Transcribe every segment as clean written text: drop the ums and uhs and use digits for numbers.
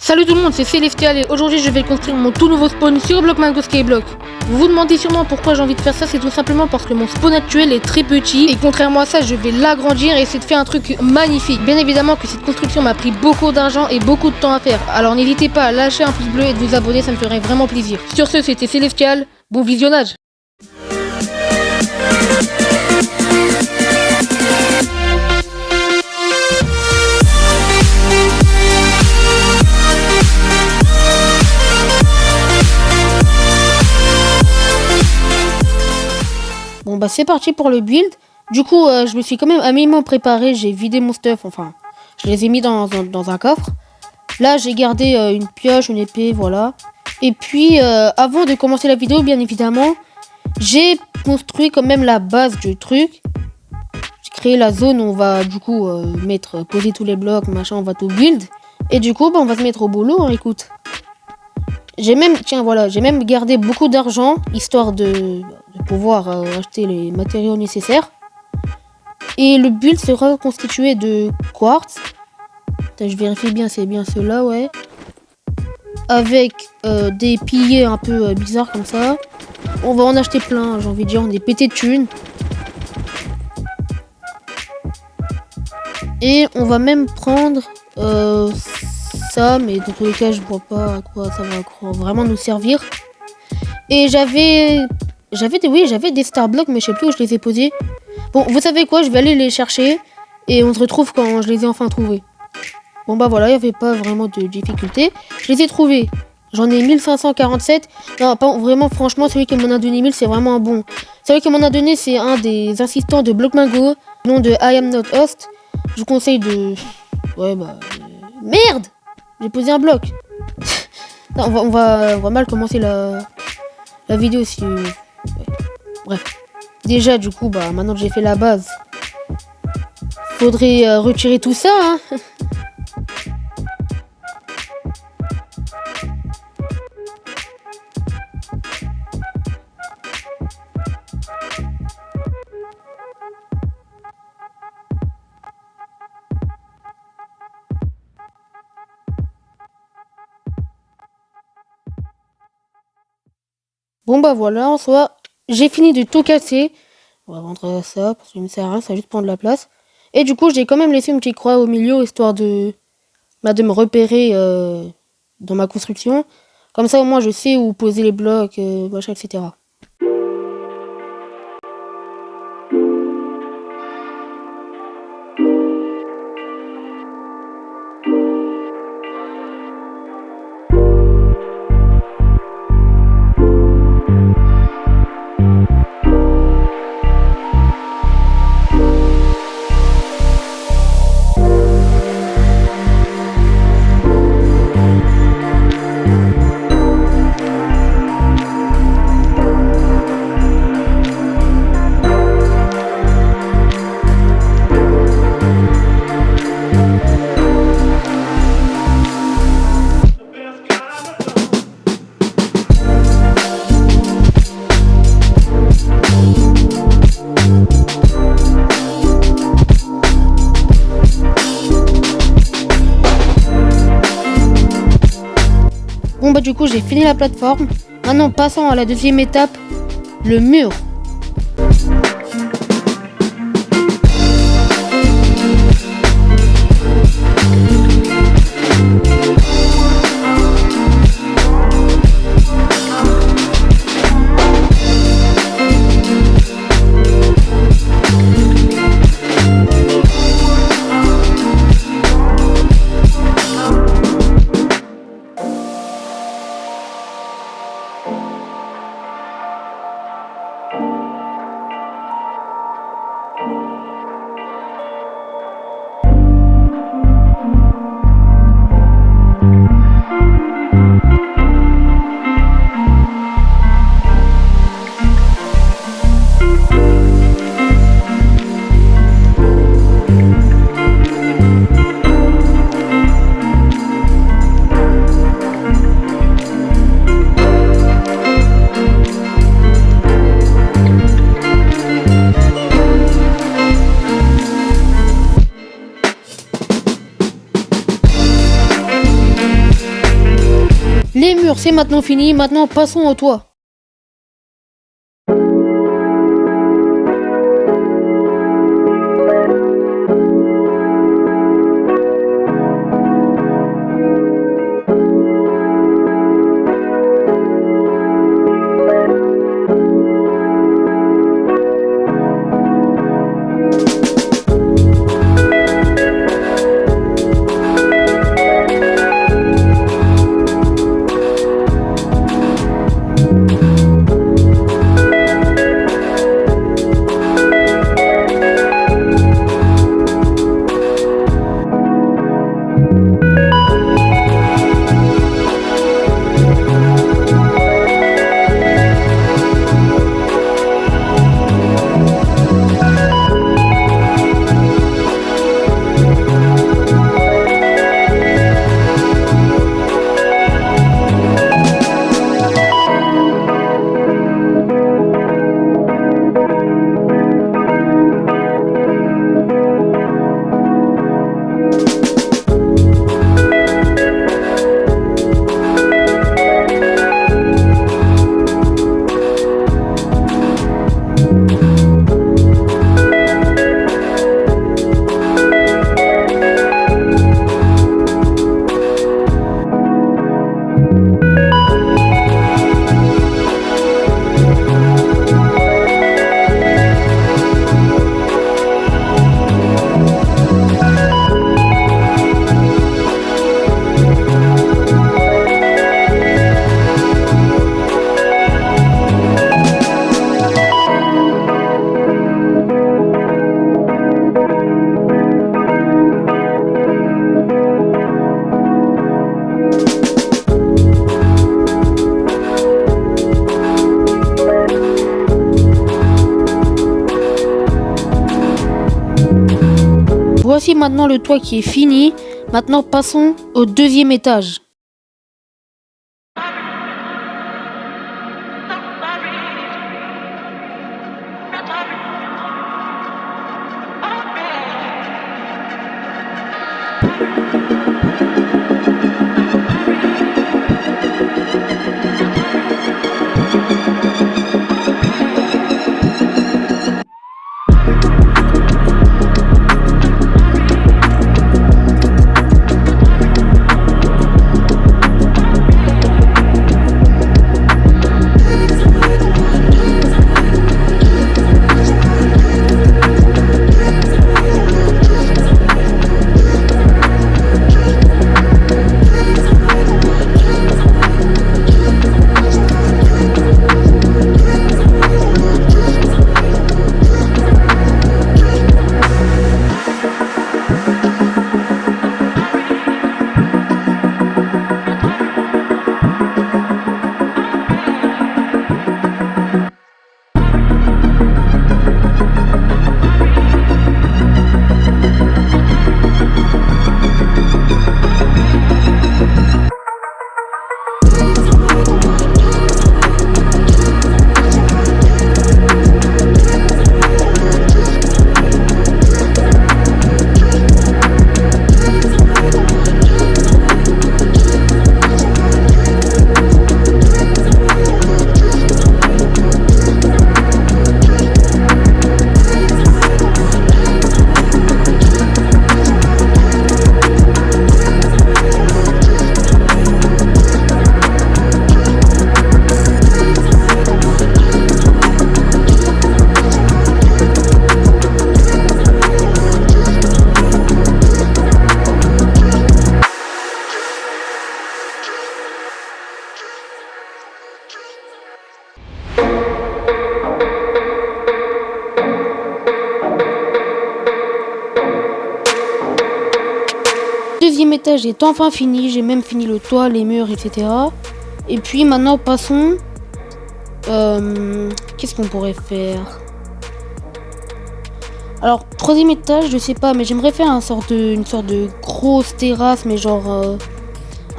Salut tout le monde, c'est Célestial et aujourd'hui je vais construire mon tout nouveau spawn sur Block Mango Skyblock. Vous vous demandez sûrement pourquoi j'ai envie de faire ça, c'est tout simplement parce que mon spawn actuel est très petit et contrairement à ça je vais l'agrandir et essayer de faire un truc magnifique. Bien évidemment que cette construction m'a pris beaucoup d'argent et beaucoup de temps à faire, alors n'hésitez pas à lâcher un pouce bleu et de vous abonner, ça me ferait vraiment plaisir. Sur ce, c'était Célestial, bon visionnage. Bon bah c'est parti pour le build. Du coup je me suis quand même un minimum préparé, j'ai vidé mon stuff, enfin je les ai mis dans un coffre. Là j'ai gardé une pioche, une épée, voilà. Et puis avant de commencer la vidéo bien évidemment, j'ai construit quand même la base du truc. J'ai créé la zone où on va du coup poser tous les blocs, machin, on va tout build. Et du coup bah, on va se mettre au boulot, hein, écoute. J'ai même gardé beaucoup d'argent, histoire de pouvoir acheter les matériaux nécessaires. Et le build sera constitué de quartz. Attends, je vérifie bien, c'est bien ceux-là, ouais. Avec des piliers un peu bizarres comme ça. On va en acheter plein, j'ai envie de dire, on est pété de thunes. Et on va même prendre ça, mais dans tous les cas je vois pas à quoi ça va vraiment nous servir. Et j'avais des star blocks, mais je sais plus où je les ai posés. Bon, vous savez quoi, je vais aller les chercher et on se retrouve quand je les ai enfin trouvés. Bon bah voilà, il n'y avait pas vraiment de difficulté. Je les ai trouvés. J'en ai 1547. Non, pas vraiment, franchement, celui qui m'en a donné 1000, c'est vraiment un bon. Celui qui m'en a donné, c'est un des assistants de Block Mango, nom de I am not host. Je vous conseille de... Ouais bah... Merde! J'ai posé un bloc. Non, on va mal commencer la vidéo si... Ouais. Bref. Déjà, du coup, bah maintenant que j'ai fait la base, faudrait retirer tout ça, hein. Bon bah voilà, en soi, j'ai fini de tout casser. On va vendre ça parce qu'il ne me sert à rien, ça va juste prendre de la place. Et du coup, j'ai quand même laissé une petite croix au milieu, histoire de me repérer dans ma construction. Comme ça, au moins, je sais où poser les blocs, machin, etc. Bon bah du coup j'ai fini la plateforme. Maintenant passons à la deuxième étape, le mur. Les murs, c'est maintenant fini. Maintenant, passons au toit. Voici maintenant le toit qui est fini. Maintenant, passons au deuxième étage. Deuxième étage est enfin fini, j'ai même fini le toit, les murs, etc. Et puis maintenant passons... qu'est-ce qu'on pourrait faire? Alors, troisième étage, je sais pas, mais j'aimerais faire une sorte de grosse terrasse, mais genre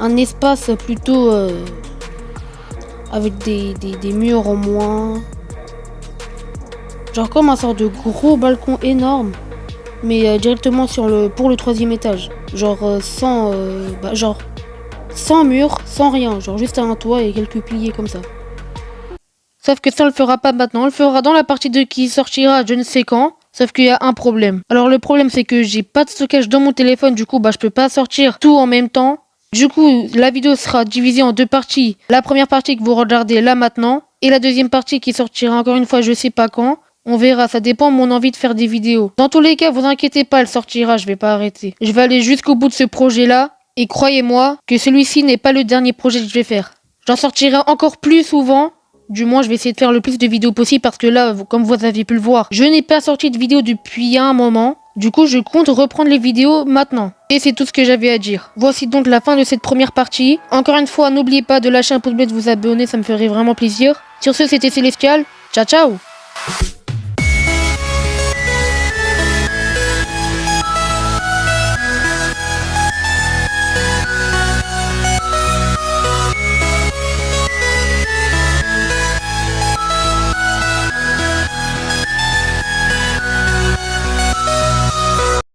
un espace plutôt avec des murs en moins. Genre comme un sorte de gros balcon énorme, mais directement pour le troisième étage. Genre sans mur, sans rien, genre juste un toit et quelques piliers comme ça. Sauf que ça on le fera pas maintenant, on le fera dans la partie 2 qui sortira je ne sais quand. Sauf qu'il y a un problème. Alors le problème c'est que j'ai pas de stockage dans mon téléphone, du coup je peux pas sortir tout en même temps. Du coup la vidéo sera divisée en 2 parties. La première partie que vous regardez là maintenant, et la deuxième partie qui sortira encore une fois je sais pas quand. On verra, ça dépend de mon envie de faire des vidéos. Dans tous les cas, vous inquiétez pas, elle sortira, je vais pas arrêter. Je vais aller jusqu'au bout de ce projet-là, et croyez-moi que celui-ci n'est pas le dernier projet que je vais faire. J'en sortirai encore plus souvent. Du moins, je vais essayer de faire le plus de vidéos possible parce que là, comme vous avez pu le voir, je n'ai pas sorti de vidéo depuis un moment. Du coup, je compte reprendre les vidéos maintenant. Et c'est tout ce que j'avais à dire. Voici donc la fin de cette première partie. Encore une fois, n'oubliez pas de lâcher un pouce bleu et de vous abonner, ça me ferait vraiment plaisir. Sur ce, c'était Célestial. Ciao, ciao!